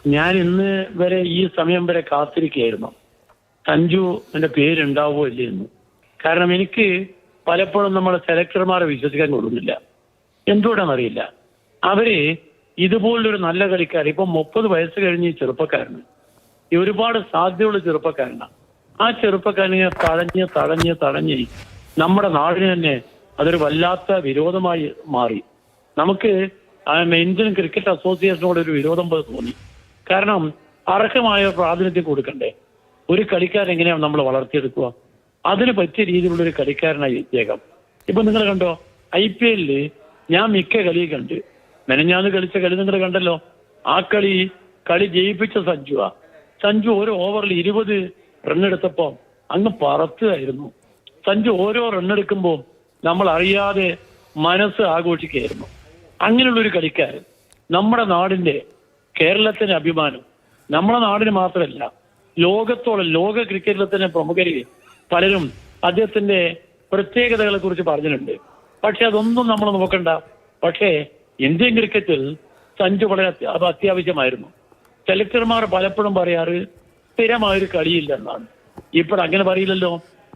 ഞാൻ ഇന്ന് വരെ ഈ സമയം വരെ കാത്തിരിക്കുകയായിരുന്നു സഞ്ജു എന്റെ പേരുണ്ടാവുമോ ഇല്ലേ എന്ന്. കാരണം എനിക്ക് പലപ്പോഴും നമ്മളെ സെലക്ടർമാരെ വിശ്വസിക്കാൻ കൊള്ളുന്നില്ല. എന്തുകൊണ്ടാണെന്നറിയില്ല. അവര് ഇതുപോലൊരു നല്ല കളിക്കാർ, ഇപ്പൊ 30 വയസ്സ് കഴിഞ്ഞ് ഈ ചെറുപ്പക്കാരന് ഈ ഒരുപാട് സാധ്യതയുള്ള ചെറുപ്പക്കാരനാണ്. ആ ചെറുപ്പക്കാരനെ തടഞ്ഞ് തടഞ്ഞ് തടഞ്ഞ് നമ്മുടെ നാടിന് തന്നെ അതൊരു വല്ലാത്ത വിരോധമായി മാറി. നമുക്ക് ഇന്ത്യൻ ക്രിക്കറ്റ് അസോസിയേഷനോട് ഒരു വിരോധം പോലെ തോന്നി. കാരണം അർഹമായ പ്രാതിനിധ്യം കൊടുക്കണ്ടേ? ഒരു കളിക്കാരൻ എങ്ങനെയാണ് നമ്മൾ വളർത്തിയെടുക്കുക? അതിന് പറ്റിയ രീതിയിലുള്ള ഒരു കളിക്കാരനായി ഇദ്ദേഹം. ഇപ്പൊ നിങ്ങൾ കണ്ടോ, IPL ഞാൻ മിക്ക കളിയും കണ്ട്. മെനഞ്ഞാന്ന് കളിച്ച കളി നിങ്ങൾ കണ്ടല്ലോ. ആ കളി ജയിപ്പിച്ച സഞ്ജു ഓരോ ഓവറിൽ 20 റണ്ണെടുത്തപ്പോ അങ്ങ് പറത്തുകയായിരുന്നു. സഞ്ജു ഓരോ റണ്ണെടുക്കുമ്പോൾ നമ്മൾ അറിയാതെ മനസ്സ് ആഘോഷിക്കുകയായിരുന്നു. അങ്ങനെയുള്ളൊരു കളിക്കാരൻ നമ്മുടെ നാടിന്റെ, കേരളത്തിന്റെ അഭിമാനം. നമ്മുടെ നാടിന് മാത്രമല്ല, ലോക ക്രിക്കറ്റിലെ തന്നെ പ്രമുഖര് പലരും അദ്ദേഹത്തിന്റെ പ്രത്യേകതകളെ കുറിച്ച് പറഞ്ഞിട്ടുണ്ട്. പക്ഷെ അതൊന്നും നമ്മൾ നോക്കണ്ട. പക്ഷേ ഇന്ത്യൻ ക്രിക്കറ്റിൽ സഞ്ജു വളരെ അത്യാവശ്യമായിരുന്നു. സെലക്ടർമാർ പലപ്പോഴും പറയാറ് സ്ഥിരമായൊരു കളിയില്ലെന്നാണ്. ഇപ്പോൾ അങ്ങനെ പറയില്ലല്ലോ.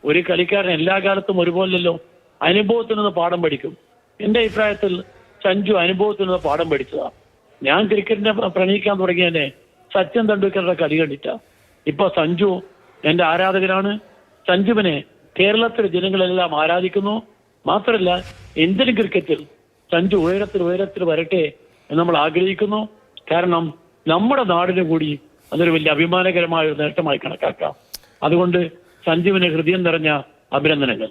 ഒരു കളിക്കാരൻ എല്ലാ കാലത്തും ഒരുപോലല്ലോ. അനുഭവത്തിൽ നിന്ന് പാഠം പഠിക്കും. എന്റെ അഭിപ്രായത്തിൽ സഞ്ജു അനുഭവത്തിൽ നിന്ന് പാഠം പഠിച്ചതാണ്. ഞാൻ ക്രിക്കറ്റിനെ പ്രണയിക്കാൻ തുടങ്ങിയതന്നെ സച്ചിൻ തെണ്ടുൽക്കറുടെ കളി കണ്ടിട്ടാ. ഇപ്പൊ സഞ്ജു എന്റെ ആരാധകരാണ്. സഞ്ജുവിനെ കേരളത്തിലെ ജനങ്ങളെല്ലാം ആരാധിക്കുന്നു. മാത്രമല്ല ഇന്ത്യൻ ക്രിക്കറ്റിൽ സഞ്ജു ഉയരത്തിൽ വരട്ടെ എന്ന് നമ്മൾ ആഗ്രഹിക്കുന്നു. കാരണം നമ്മുടെ നാടിന് കൂടി അതൊരു വലിയ അഭിമാനകരമായ ഒരു നേട്ടമായി കണക്കാക്കാം. അതുകൊണ്ട് സഞ്ജുവിന് ഹൃദയം നിറഞ്ഞ അഭിനന്ദനങ്ങൾ.